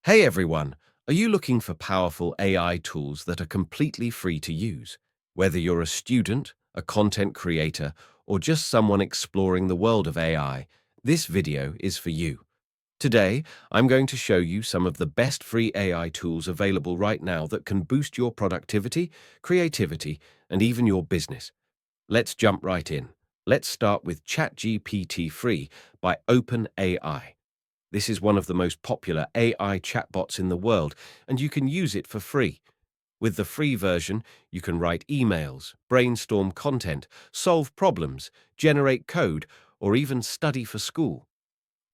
Hey everyone, are you looking for powerful AI tools that are completely free to use? Whether you're a student, a content creator, or just someone exploring the world of AI, this video is for you. Today, I'm going to show you some of the best free AI tools available right now that can boost your productivity, creativity, and even your business. Let's jump right in. Let's start with ChatGPT Free by OpenAI. This is one of the most popular AI chatbots in the world, and you can use it for free. With the free version, you can write emails, brainstorm content, solve problems, generate code, or even study for school.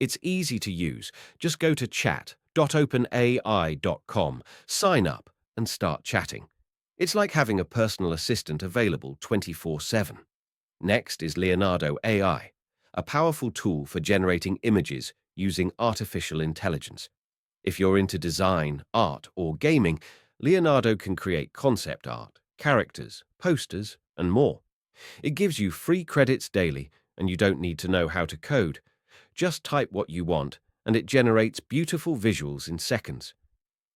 It's easy to use. Just go to chat.openai.com, sign up, and start chatting. It's like having a personal assistant available 24/7. Next is Leonardo AI, a powerful tool for generating images using artificial intelligence. If you're into design, art, or gaming, Leonardo can create concept art, characters, posters, and more. It gives you free credits daily, and you don't need to know how to code. Just type what you want, and it generates beautiful visuals in seconds.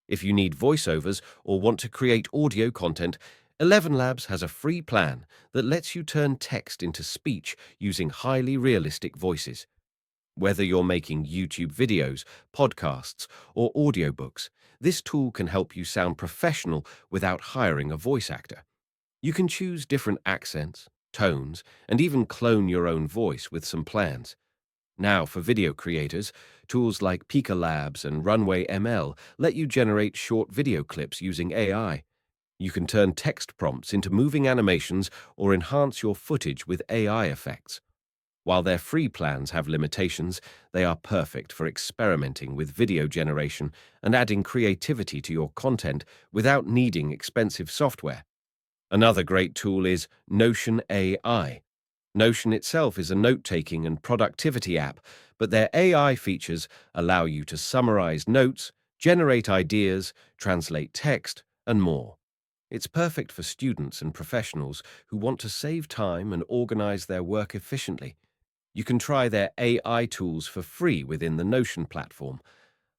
If you need voiceovers or want to create audio content, ElevenLabs has a free plan that lets you turn text into speech using highly realistic voices. Whether you're making YouTube videos, podcasts, or audiobooks, this tool can help you sound professional without hiring a voice actor. You can choose different accents, tones, and even clone your own voice with some plans. Now, for video creators, tools like Pika Labs and Runway ML let you generate short video clips using AI. You can turn text prompts into moving animations or enhance your footage with AI effects. While their free plans have limitations, they are perfect for experimenting with video generation and adding creativity to your content without needing expensive software. Another great tool is Notion AI. Notion itself is a note-taking and productivity app, but their AI features allow you to summarize notes, generate ideas, translate text, and more. It's perfect for students and professionals who want to save time and organize their work efficiently. You can try their AI tools for free within the Notion platform.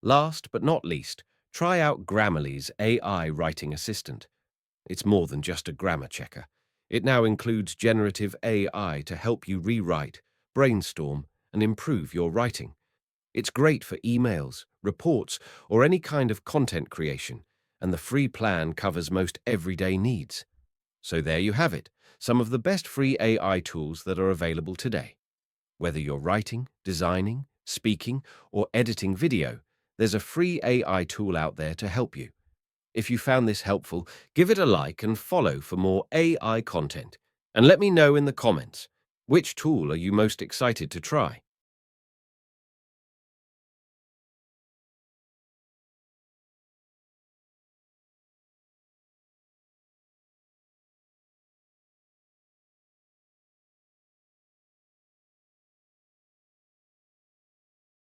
Last but not least, try out Grammarly's AI writing assistant. It's more than just a grammar checker. It now includes generative AI to help you rewrite, brainstorm, and improve your writing. It's great for emails, reports, or any kind of content creation, and the free plan covers most everyday needs. So there you have it, some of the best free AI tools that are available today. Whether you're writing, designing, speaking, or editing video, there's a free AI tool out there to help you. If you found this helpful, give it a like and follow for more AI content. And let me know in the comments, which tool are you most excited to try?